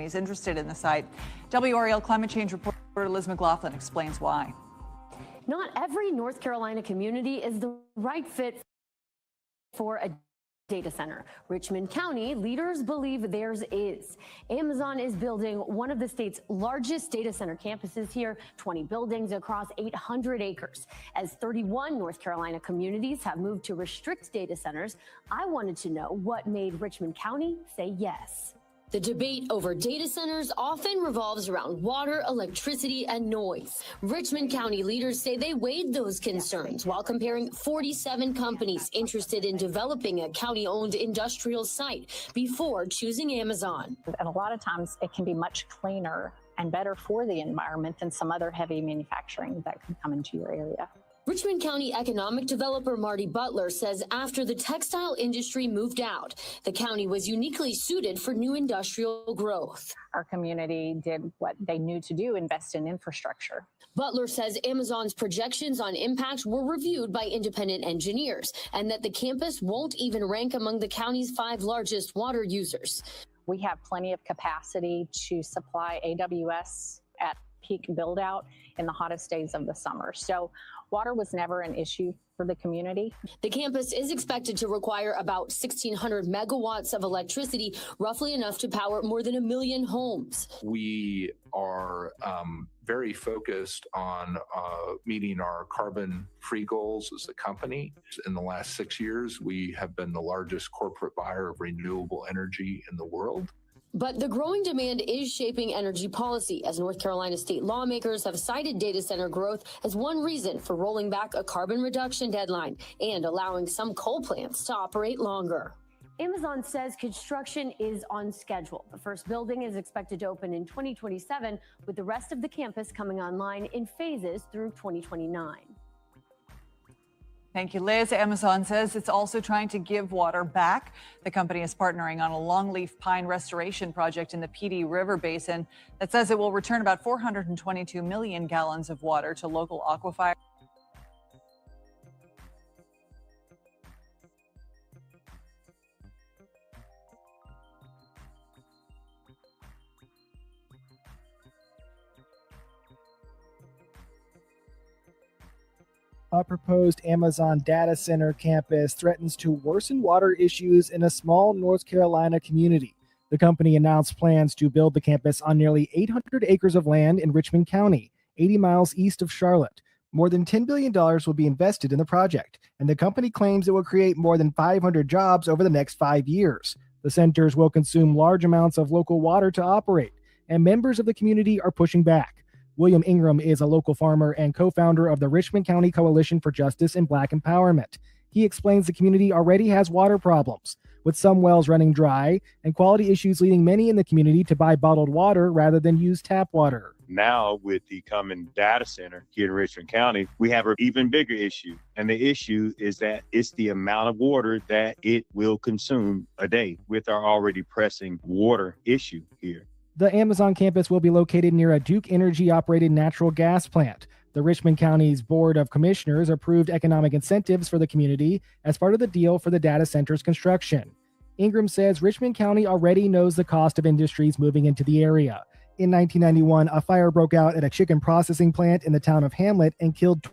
companies interested in the site. WRAL climate change reporter Liz McLaughlin explains why. Not every North Carolina community is the right fit for a data center. Richmond County leaders believe theirs is. Amazon is building one of the state's largest data center campuses here, 20 buildings across 800 acres. As 31 North Carolina communities have moved to restrict data centers, I wanted to know what made Richmond County say yes. The debate over data centers often revolves around water, electricity, and noise. Richmond County leaders say they weighed those concerns while comparing 47 companies interested in developing a county-owned industrial site before choosing Amazon. And a lot of times it can be much cleaner and better for the environment than some other heavy manufacturing that could come into your area. Richmond County economic developer Marty Butler says after the textile industry moved out, the county was uniquely suited for new industrial growth. Our community did what they knew to do, invest in infrastructure. Butler says Amazon's projections on impact were reviewed by independent engineers and that the campus won't even rank among the county's 5 largest water users. We have plenty of capacity to supply AWS at peak build out in the hottest days of the summer. So water was never an issue for the community. The campus is expected to require about 1,600 megawatts of electricity, roughly enough to power more than 1 million homes. We are very focused on meeting our carbon-free goals as a company. In the last 6 years, we have been the largest corporate buyer of renewable energy in the world. But the growing demand is shaping energy policy, as North Carolina state lawmakers have cited data center growth as one reason for rolling back a carbon reduction deadline and allowing some coal plants to operate longer. Amazon says construction is on schedule. The first building is expected to open in 2027, with the rest of the campus coming online in phases through 2029. Thank you, Liz. Amazon says it's also trying to give water back. The company is partnering on a longleaf pine restoration project in the PD River Basin that says it will return about 422 million gallons of water to local aquifers. A proposed Amazon data center campus threatens to worsen water issues in a small North Carolina community. The company announced plans to build the campus on nearly 800 acres of land in Richmond County, 80 miles east of Charlotte. More than $10 billion will be invested in the project, and the company claims it will create more than 500 jobs over the next 5 years. The centers will consume large amounts of local water to operate, and members of the community are pushing back. William Ingram is a local farmer and co-founder of the Richmond County Coalition for Justice and Black Empowerment. He explains the community already has water problems, with some wells running dry and quality issues leading many in the community to buy bottled water rather than use tap water. Now, with the coming data center here in Richmond County, we have an even bigger issue. And the issue is that it's the amount of water that it will consume a day with our already pressing water issue here. The Amazon campus will be located near a Duke Energy-operated natural gas plant. The Richmond County's Board of Commissioners approved economic incentives for the community as part of the deal for the data center's construction. Ingram says Richmond County already knows the cost of industries moving into the area. In 1991, a fire broke out at a chicken processing plant in the town of Hamlet and killed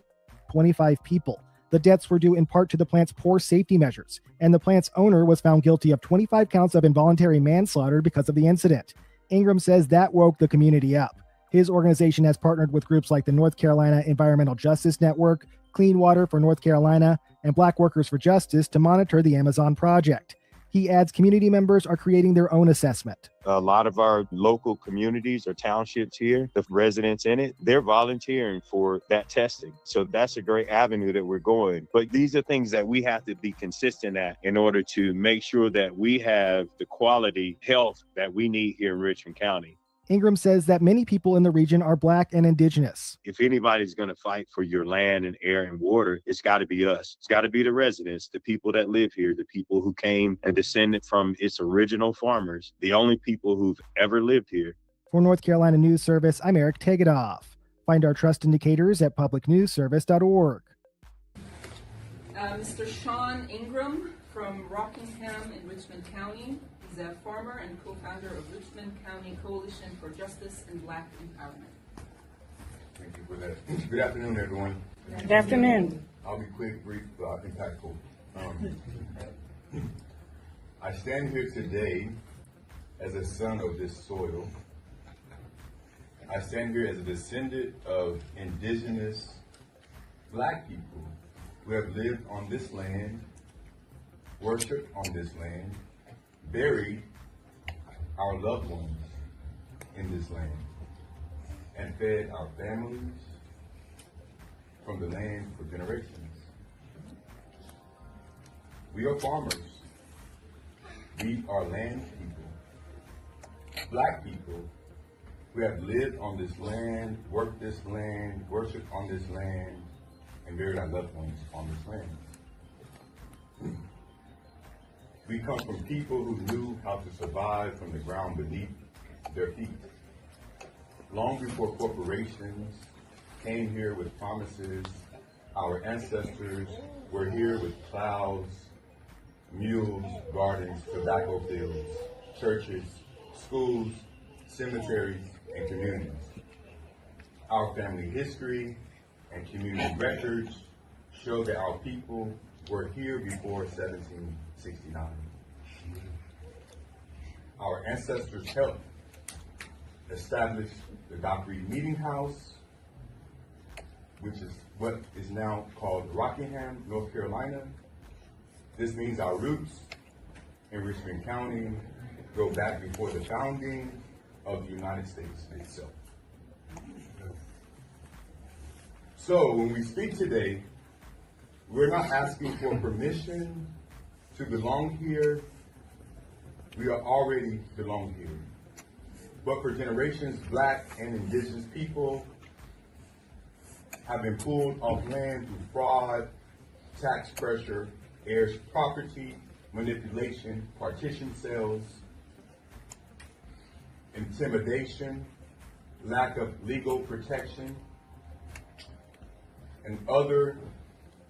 25 people. The deaths were due in part to the plant's poor safety measures, and the plant's owner was found guilty of 25 counts of involuntary manslaughter because of the incident. Ingram says that woke the community up. His organization has partnered with groups like the North Carolina Environmental Justice Network, Clean Water for North Carolina, and Black Workers for Justice to monitor the Amazon project. He adds community members are creating their own assessment. A lot of our local communities or townships here, the residents in it, they're volunteering for that testing. So that's a great avenue that we're going. But these are things that we have to be consistent at in order to make sure that we have the quality health that we need here in Richmond County. Ingram says that many people in the region are Black and Indigenous. If anybody's going to fight for your land and air and water, it's got to be us. It's got to be the residents, the people that live here, the people who came and descended from its original farmers, the only people who've ever lived here. For North Carolina News Service, I'm Eric Tegedoff. Find our trust indicators at publicnewsservice.org. Mr. Sean Ingram from Rockingham in Richmond County. He's Zev Farmer and co-founder of Richmond County Coalition for Justice and Black Empowerment. Thank you for that. Good afternoon, everyone. Good afternoon. I'll be quick, brief, impactful. I stand here today as a son of this soil. I stand here as a descendant of indigenous Black people who have lived on this land, worshiped on this land, buried our loved ones in this land, and fed our families from the land for generations. We are farmers. We are land people, Black people who have lived on this land, worked this land, worshiped on this land, and buried our loved ones on this land. We come from people who knew how to survive from the ground beneath their feet. Long before corporations came here with promises, our ancestors were here with plows, mules, gardens, tobacco fields, churches, schools, cemeteries, and communities. Our family history and community records show that our people were here before 1769. Our ancestors helped establish the Dock Reed Meeting House, which is what is now called Rockingham, North Carolina. This means our roots in Richmond County go back before the founding of the United States itself. So when we speak today, we're not asking for permission to belong here. We are already belong here. But for generations, Black and indigenous people have been pulled off land through fraud, tax pressure, heirs property, manipulation, partition sales, intimidation, lack of legal protection, and other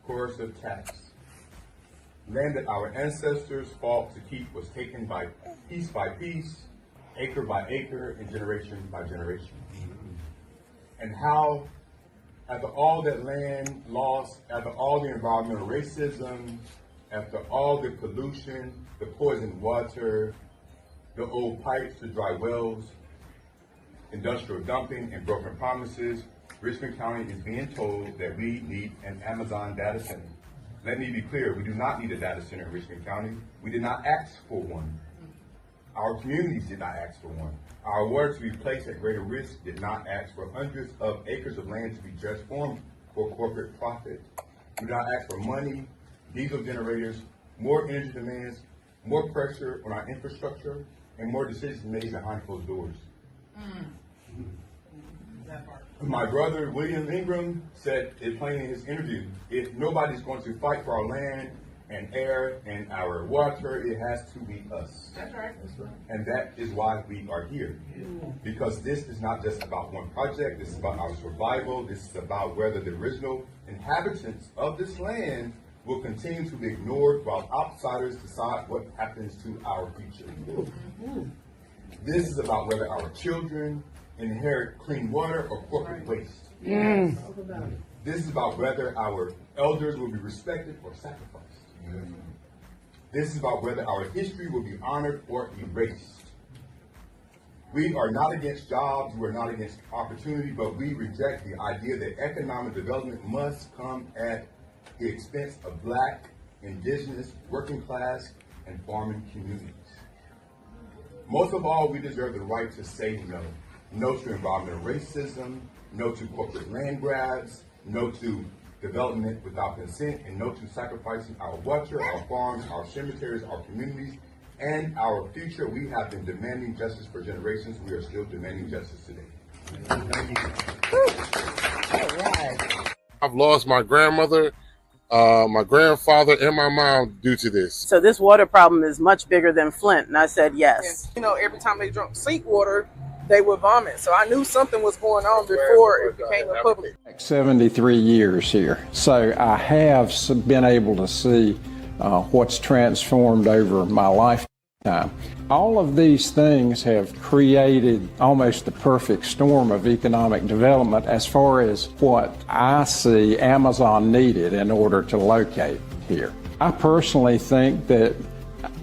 coercive tax. Land that our ancestors fought to keep was taken by piece, acre by acre, and generation by generation. And how, after all that land lost, after all the environmental racism, after all the pollution, the poisoned water, the old pipes, the dry wells, industrial dumping, and broken promises, Richmond County is being told that we need an Amazon data center. Let me be clear, we do not need a data center in Richmond County. We did not ask for one. Our communities did not ask for one. Our water to be placed at greater risk did not ask for hundreds of acres of land to be transformed for corporate profit. We did not ask for money, diesel generators, more energy demands, more pressure on our infrastructure, and more decisions made behind closed doors. My brother, William Ingram, said it plainly in his interview, if nobody's going to fight for our land and air and our water, it has to be us. That's right. And that is why we are here. Because this is not just about one project, this is about our survival, this is about whether the original inhabitants of this land will continue to be ignored while outsiders decide what happens to our future. This is about whether our children inherit clean water or corporate waste. This is about whether our elders will be respected or sacrificed. This is about whether our history will be honored or erased. We are not against jobs, we are not against opportunity, but we reject the idea that economic development must come at the expense of Black, indigenous, working class, and farming communities. Most of all, we deserve the right to say no. No to environmental racism, no to corporate land grabs, no to development without consent, and no to sacrificing our water, our farms, our cemeteries, our communities, and our future. We have been demanding justice for generations. We are still demanding justice today. Thank you. All right. I've lost my grandmother, my grandfather, and my mom due to this. So this water problem is much bigger than Flint, and I said yes. You know, every time they drank sink water, they would vomit. So I knew something was going on before it became a public. 73 years here. So I have been able to see what's transformed over my life. time. All of these things have created almost the perfect storm of economic development as far as what I see Amazon needed in order to locate here. I personally think that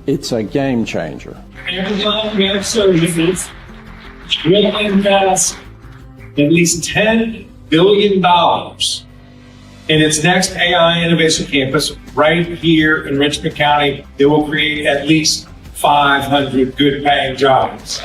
it's a game changer. Amazon Web Services will invest at least $10 billion in its next AI Innovation Campus right here in Richmond County. It will create at least 500 good-paying jobs.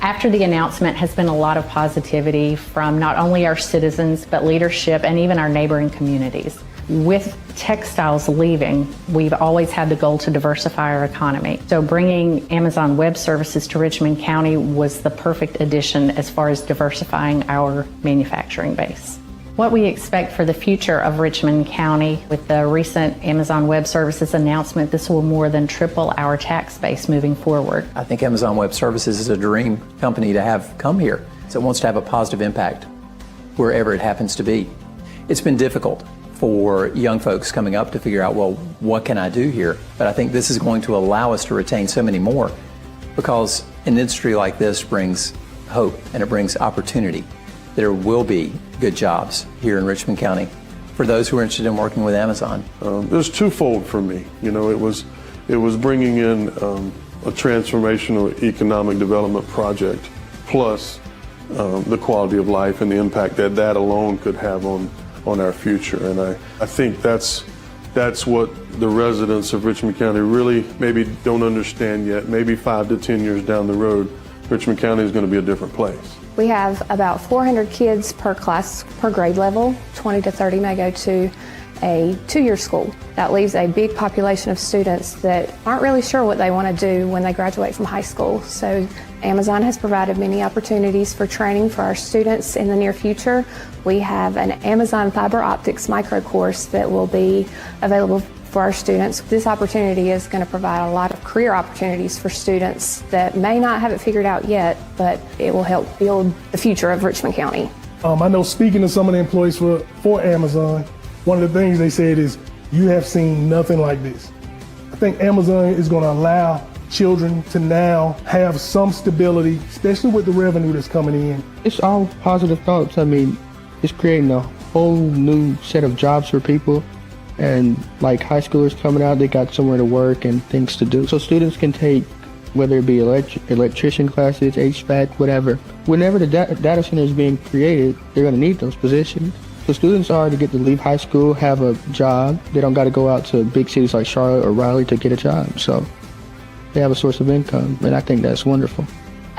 After the announcement has been a lot of positivity from not only our citizens, but leadership and even our neighboring communities. With textiles leaving, we've always had the goal to diversify our economy. So bringing Amazon Web Services to Richmond County was the perfect addition as far as diversifying our manufacturing base. What we expect for the future of Richmond County with the recent Amazon Web Services announcement, this will more than triple our tax base moving forward. I think Amazon Web Services is a dream company to have come here. So it wants to have a positive impact wherever it happens to be. It's been difficult for young folks coming up to figure out, well, what can I do here? But I think this is going to allow us to retain so many more, because an industry like this brings hope and it brings opportunity. There will be good jobs here in Richmond County for those who are interested in working with Amazon. It was twofold for me. You know, it was bringing in a transformational economic development project, plus the quality of life and the impact that that alone could have on our future. And I think that's what the residents of Richmond County really maybe don't understand yet. Maybe 5 to 10 years down the road, Richmond County is going to be a different place. We have about 400 kids per class, per grade level. 20 to 30 may go to a 2-year school. That leaves a big population of students that aren't really sure what they want to do when they graduate from high school. So Amazon has provided many opportunities for training for our students in the near future. We have an Amazon fiber optics micro course that will be available for our students. This opportunity is going to provide a lot of career opportunities for students that may not have it figured out yet, but it will help build the future of Richmond County. I know, speaking to some of the employees for Amazon, one of the things they said is, you have seen nothing like this. I think Amazon is going to allow children to now have some stability, especially with the revenue that's coming in. It's all positive thoughts. I mean, it's creating a whole new set of jobs for people. And like high schoolers coming out, they got somewhere to work and things to do. So students can take, whether it be electrician classes, HVAC, whatever. Whenever the data center is being created, they're going to need those positions. So students are to get to leave high school, have a job. They don't got to go out to big cities like Charlotte or Raleigh to get a job. So they have a source of income, and I think that's wonderful.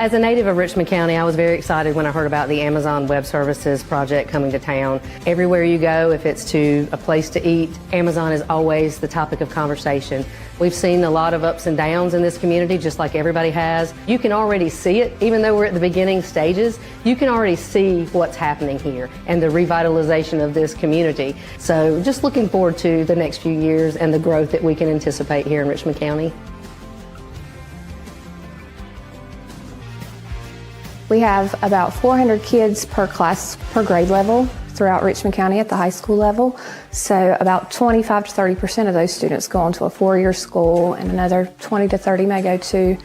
As a native of Richmond County, I was very excited when I heard about the Amazon Web Services project coming to town. Everywhere you go, if it's to a place to eat, Amazon is always the topic of conversation. We've seen a lot of ups and downs in this community, just like everybody has. You can already see it, even though we're at the beginning stages, you can already see what's happening here and the revitalization of this community. So just looking forward to the next few years and the growth that we can anticipate here in Richmond County. We have about 400 kids per class, per grade level throughout Richmond County at the high school level. So about 25 to 30% of those students go on to a 4-year school, and another 20 to 30 may go to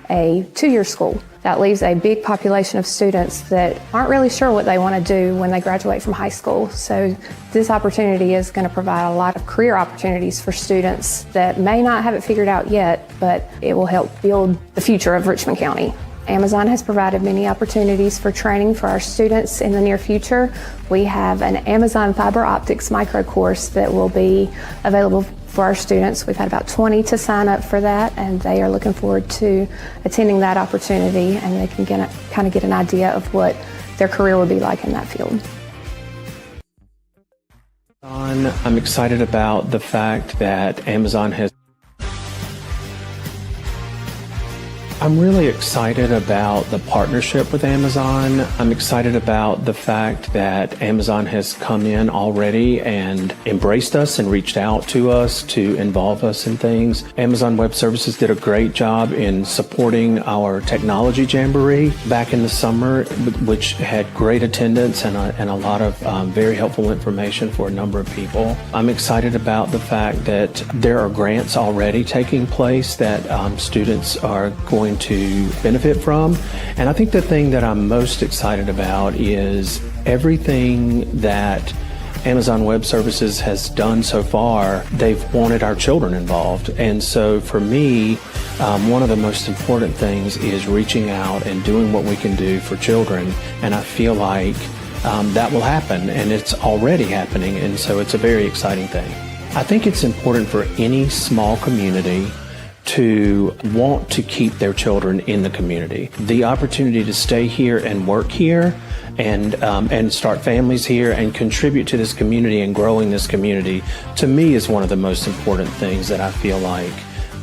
a 2-year school. That leaves a big population of students that aren't really sure what they want to do when they graduate from high school. So this opportunity is going to provide a lot of career opportunities for students that may not have it figured out yet, but it will help build the future of Richmond County. Amazon has provided many opportunities for training for our students in the near future. We have an Amazon fiber optics micro course that will be available for our students. We've had about 20 to sign up for that, and they are looking forward to attending that opportunity, and they can kind of get an idea of what their career will be like in that field. I'm excited about the fact that Amazon has I'm really excited about the partnership with Amazon. I'm excited about the fact that Amazon has come in already and embraced us and reached out to us to involve us in things. Amazon Web Services did a great job in supporting our technology jamboree back in the summer, which had great attendance and a lot of very helpful information for a number of people. I'm excited about the fact that there are grants already taking place that students are going to benefit from. And I think the thing that I'm most excited about is everything that Amazon Web Services has done so far. They've wanted our children involved. And so for me, one of the most important things is reaching out and doing what we can do for children. And I feel like that will happen, and it's already happening. And so it's a very exciting thing. I think it's important for any small community to want to keep their children in the community. The opportunity to stay here and work here and start families here and contribute to this community and growing this community, to me, is one of the most important things that I feel like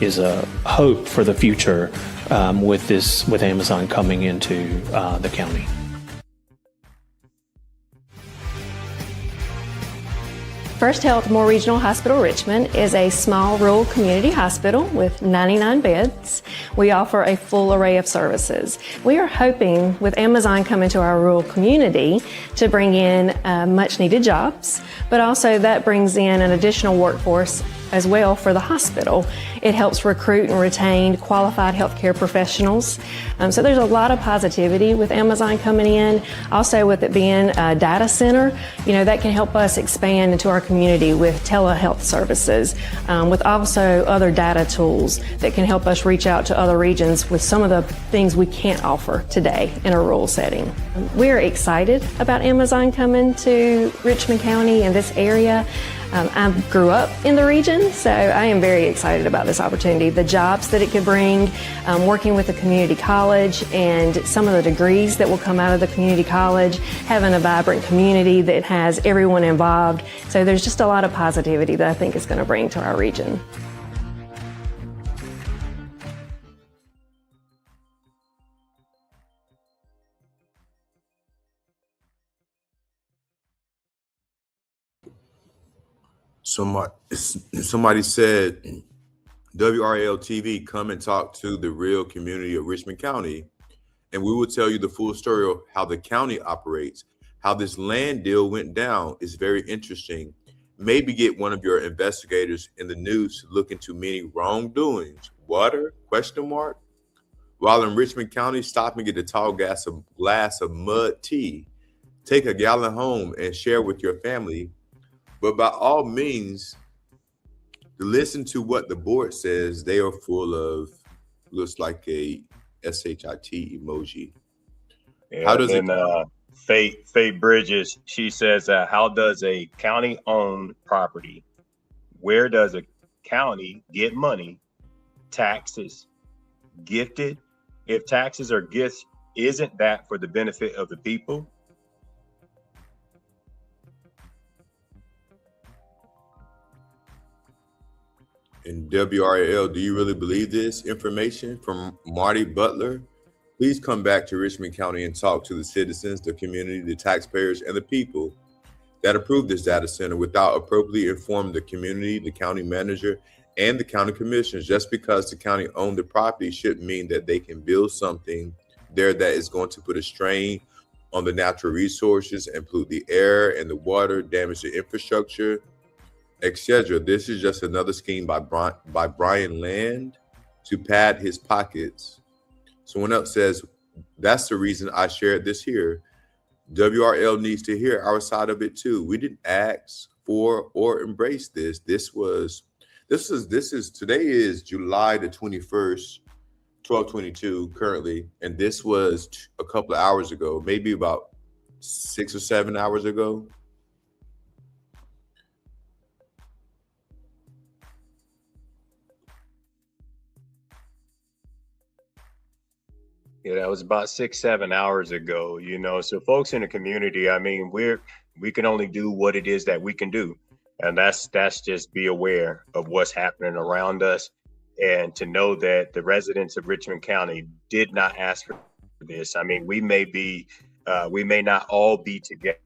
is a hope for the future with Amazon coming into the county. First Health Moore Regional Hospital Richmond is a small rural community hospital with 99 beds. We offer a full array of services. We are hoping with Amazon coming to our rural community to bring in much needed jobs, but also that brings in an additional workforce as well for the hospital. It helps recruit and retain qualified healthcare professionals. So there's a lot of positivity with Amazon coming in. Also with it being a data center, that can help us expand into our community with telehealth services, with also other data tools that can help us reach out to other regions with some of the things we can't offer today in a rural setting. We're excited about Amazon coming to Richmond County and this area. I grew up in the region, so I am very excited about this opportunity. The jobs that it could bring, working with the community college and some of the degrees that will come out of the community college, having a vibrant community that has everyone involved. So there's just a lot of positivity that I think is going to bring to our region. Somebody said, WRL TV, come and talk to the real community of Richmond County, and we will tell you the full story of how the county operates, how this land deal went down. Is very interesting. Maybe get one of your investigators in the news to look into many wrongdoings. Water? ? While in Richmond County, stop and get a tall glass of mud tea. Take a gallon home and share with your family. But by all means, listen to what the board says. They are full of, looks like a SHIT emoji. Yeah, how does Faye Bridges, she says, how does a county-owned property, where does a county get money, taxes, gifted? If taxes are gifts, isn't that for the benefit of the people? And WRL, do you really believe this information from Marty Butler? Please come back to Richmond County and talk to the citizens, the community, the taxpayers, and the people that approved this data center without appropriately informing the community, the county manager, and the county commissioners. Just because the county owned the property shouldn't mean that they can build something there that is going to put a strain on the natural resources and pollute the air and the water, damage the infrastructure, etc. This is just another scheme by Brian Land to pad his pockets. Someone else says, that's the reason I shared this here. WRL needs to hear our side of it too. We didn't ask for or embrace this. Today is July the 21st, 12:22 currently, and this was a couple of hours ago, maybe about 6 or 7 hours ago. Yeah, that was about 6, 7 hours ago, So folks in the community, I mean, we can only do what it is that we can do. And that's just be aware of what's happening around us. And to know that the residents of Richmond County did not ask for this. I mean, we may not all be together,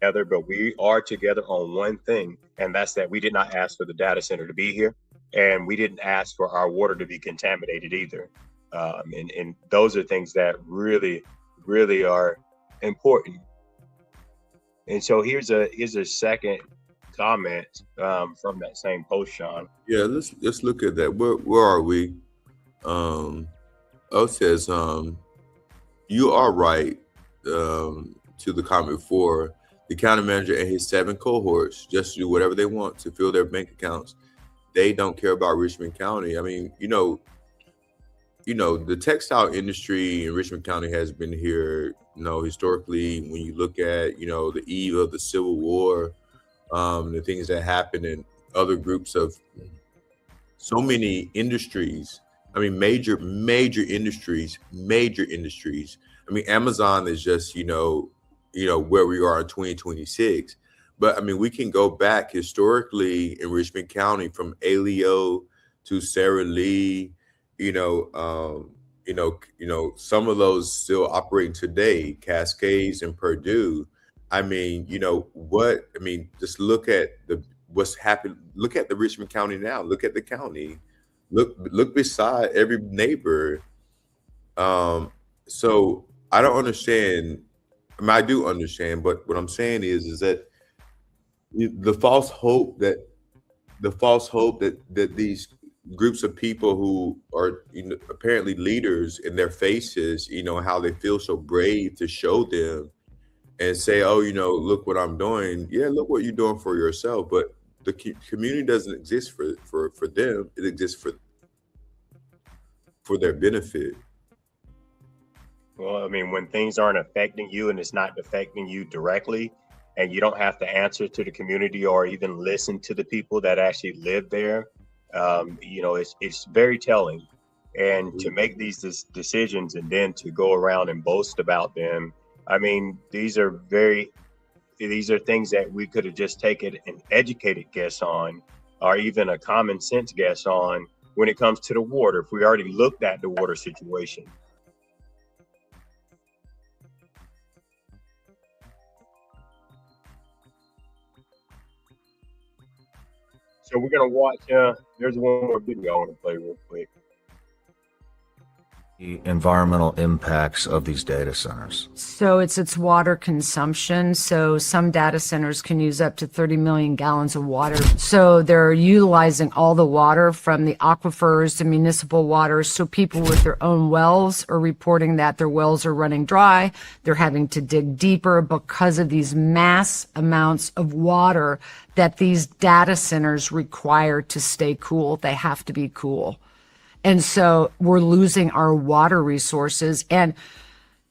but we are together on one thing, and that's that we did not ask for the data center to be here, and we didn't ask for our water to be contaminated either. And those are things that really, really are important. And so here's a second comment from that same post, Sean. Yeah, let's look at that. Where are we? O says, you are right. To the comment before, the county manager and his 7 cohorts just do whatever they want to fill their bank accounts. They don't care about Richmond County. I mean, you know, the textile industry in Richmond County has been here, historically. When you look at, the eve of the Civil War, the things that happened in other groups of so many industries. I mean, major industries. I mean, Amazon is just, where we are in 2026. But I mean, we can go back historically in Richmond County from Aleo to Sara Lee, some of those still operating today, Cascades and Purdue. I mean, just look at what's happened. Look at the Richmond County now. Look at the county. Look beside every neighbor. So I don't understand. I mean, I do understand, but what I'm saying is that the false hope that these groups of people who are apparently leaders in their faces, how they feel so brave to show them and say, oh, look what I'm doing. Yeah, look what you're doing for yourself. But the community doesn't exist for them. It exists for their benefit. Well, I mean, when things aren't affecting you and it's not affecting you directly, and you don't have to answer to the community or even listen to the people that actually live there, it's very telling. And to make these decisions and then to go around and boast about them, I mean, these are things that we could have just taken an educated guess on, or even a common sense guess on when it comes to the water, if we already looked at the water situation. So we're going to watch, there's one more video I want to play real quick. The environmental impacts of these data centers. So it's water consumption. So some data centers can use up to 30 million gallons of water. So they're utilizing all the water from the aquifers to municipal water. So people with their own wells are reporting that their wells are running dry. They're having to dig deeper because of these mass amounts of water that these data centers require to stay cool. They have to be cool. And so we're losing our water resources. And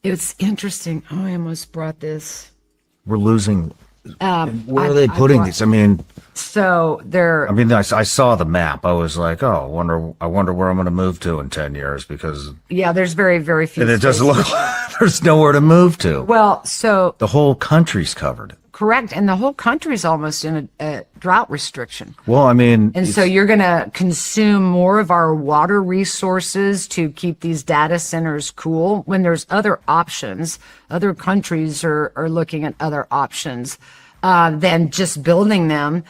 it's interesting. Oh, I almost brought this. We're losing. Where are they putting these? I mean, so they're. I mean, I saw the map. I was like, oh, I wonder where I'm going to move to in 10 years because. Yeah, there's very, very few. And it doesn't look like there's nowhere to move to. Well, so. The whole country's covered. Correct. And the whole country's almost in a drought restriction. Well, I mean. And so you're going to consume more of our water resources to keep these data centers cool when there's other options. Other countries are looking at other options than just building them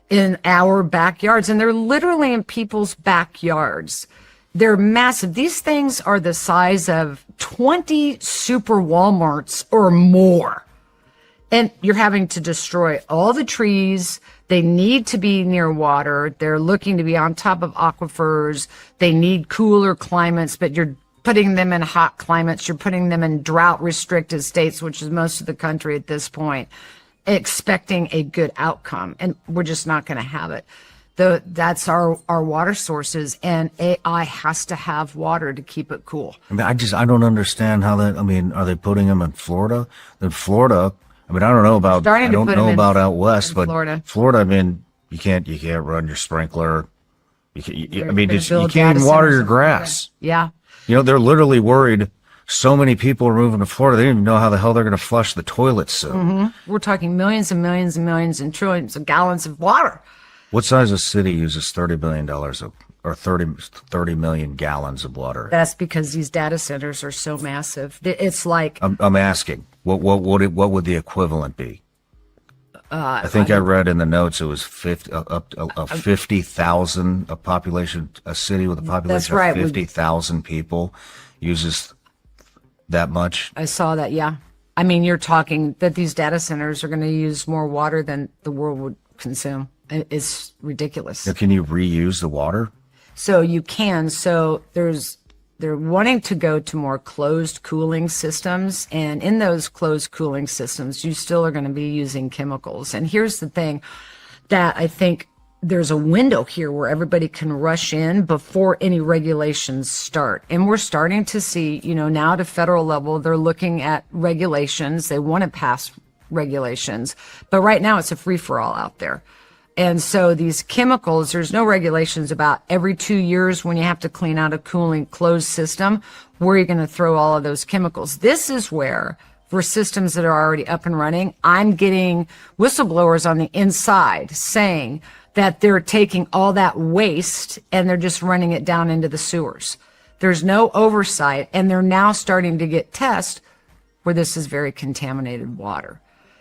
in our backyards. And they're literally in people's backyards. They're massive. These things are the size of 20 super Walmarts or more. And you're having to destroy all the trees. They need to be near water. They're looking to be on top of aquifers. They need cooler climates, but you're putting them in hot climates. You're putting them in drought restricted states, which is most of the country at this point, expecting a good outcome. And we're just not going to have it. That's our water sources, and AI has to have water to keep it cool. I mean, I don't understand how that, I mean, are they putting them in Florida? In Florida, I mean, I don't know about out west, but Florida, I mean, you can't run your sprinkler. You can't even water your grass. Yeah. They're literally worried. So many people are moving to Florida. They don't even know how the hell they're going to flush the toilets soon. Mm-hmm. We're talking millions and millions and millions and trillions of gallons of water. What size of city uses $30 billion of or 30 million gallons of water. That's because these data centers are so massive. It's like I'm asking, what would the equivalent be? I think I read in the notes it was 50,000 a population, a city with a population of 50,000 people uses that much. I saw that, yeah. I mean, you're talking that these data centers are going to use more water than the world would consume. It's ridiculous. Now, can you reuse the water? So you can. So they're wanting to go to more closed cooling systems. And in those closed cooling systems, you still are going to be using chemicals. And here's the thing that I think there's a window here where everybody can rush in before any regulations start. And we're starting to see, now at a federal level, they're looking at regulations. They want to pass regulations. But right now it's a free-for-all out there. And so these chemicals, there's no regulations about every 2 years when you have to clean out a cooling closed system, where you're going to throw all of those chemicals. This is where, for systems that are already up and running, I'm getting whistleblowers on the inside saying that they're taking all that waste and they're just running it down into the sewers. There's no oversight, and they're now starting to get tests where this is very contaminated water.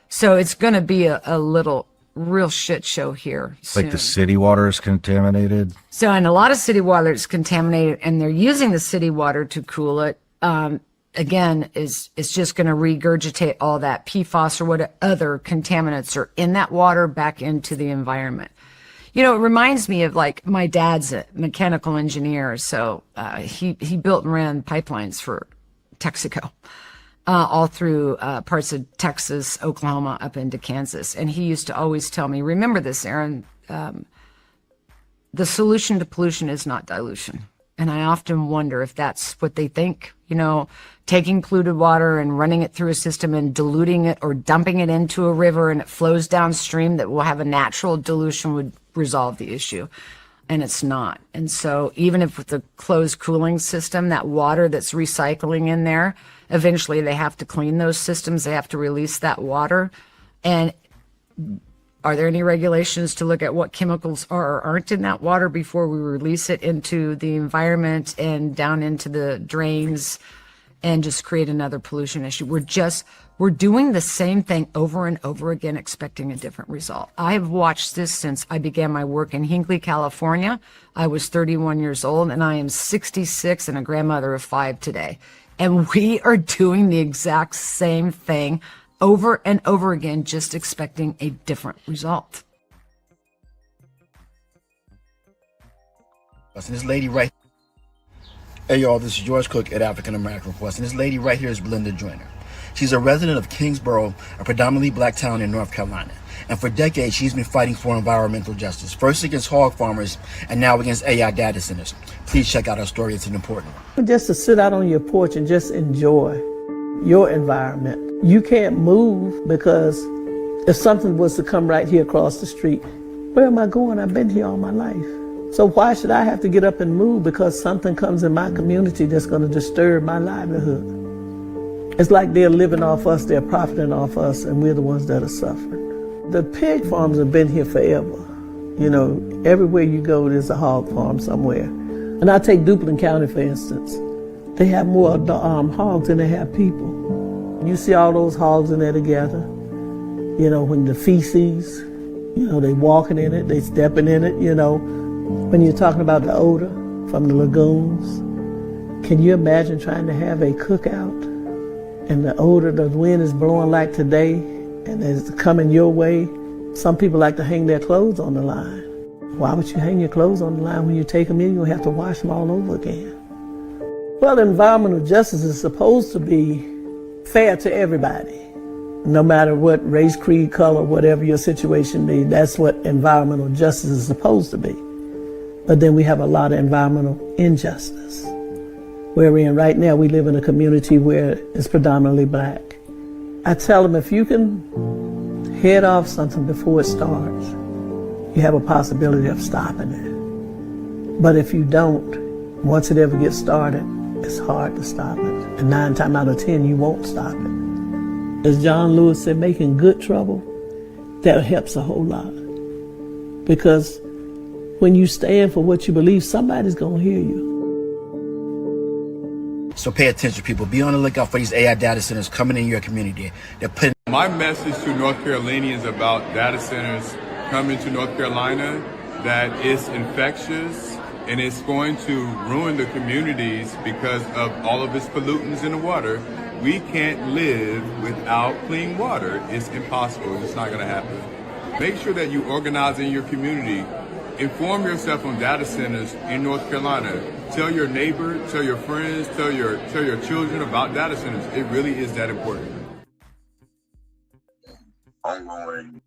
So it's going to be a little real shit show here soon. Like the city water is contaminated? So, and a lot of city water is contaminated, and they're using the city water to cool it. Again, it's just going to regurgitate all that PFAS or what other contaminants are in that water back into the environment. It reminds me of, like, my dad's a mechanical engineer, so he built and ran pipelines for Texaco. All through parts of Texas, Oklahoma, up into Kansas. And he used to always tell me, remember this, Aaron, the solution to pollution is not dilution. And I often wonder if that's what they think, taking polluted water and running it through a system and diluting it or dumping it into a river and it flows downstream that will have a natural dilution would resolve the issue. And it's not. And so even if with the closed cooling system, that water that's recycling in there, eventually they have to clean those systems. They have to release that water. And are there any regulations to look at what chemicals are or aren't in that water before we release it into the environment and down into the drains and just create another pollution issue? We're doing the same thing over and over again, expecting a different result. I've watched this since I began my work in Hinckley, California. I was 31 years old, and I am 66 and a grandmother of 5 today. And we are doing the exact same thing over and over again, just expecting a different result. And this lady right, hey y'all, this is George Cook at African American Request, and this lady right here is Belinda Joyner. She's a resident of Kingsborough, a predominantly black town in North Carolina. And for decades, she's been fighting for environmental justice, first against hog farmers and now against AI data centers. Please check out our story. It's an important one. Just to sit out on your porch and just enjoy your environment. You can't move because if something was to come right here across the street, where am I going? I've been here all my life. So why should I have to get up and move because something comes in my community that's going to disturb my livelihood? It's like they're living off us, they're profiting off us, and we're the ones that are suffering. The pig farms have been here forever. Everywhere you go, there's a hog farm somewhere. And I take Duplin County, for instance. They have more hogs than they have people. You see all those hogs in there together. When the feces, they walking in it, they stepping in it, When you're talking about the odor from the lagoons, can you imagine trying to have a cookout and the odor, the wind is blowing like today and it's coming your way? Some people like to hang their clothes on the line. Why would you hang your clothes on the line when you take them in? You'll have to wash them all over again. Well, environmental justice is supposed to be fair to everybody, no matter what race, creed, color, whatever your situation may be. That's what environmental justice is supposed to be. But then we have a lot of environmental injustice. Where we're in right now, we live in a community where it's predominantly black. I tell them, if you can head off something before it starts, you have a possibility of stopping it. But if you don't, once it ever gets started, it's hard to stop it. And 9 times out of 10, you won't stop it. As John Lewis said, making good trouble, that helps a whole lot. Because When you stand for what you believe, somebody's going to hear you. So pay attention, people. Be on the lookout for these AI data centers coming in your community. They're putting. My message to North Carolinians about data centers coming to North Carolina, that it's infectious and it's going to ruin the communities because of all of its pollutants in the water. We can't live without clean water. It's impossible. It's not going to happen. Make sure that you organize in your community. Inform yourself on data centers in North Carolina. Tell your neighbor, tell your friends, tell your children about data centers. It really is that important. Ongoing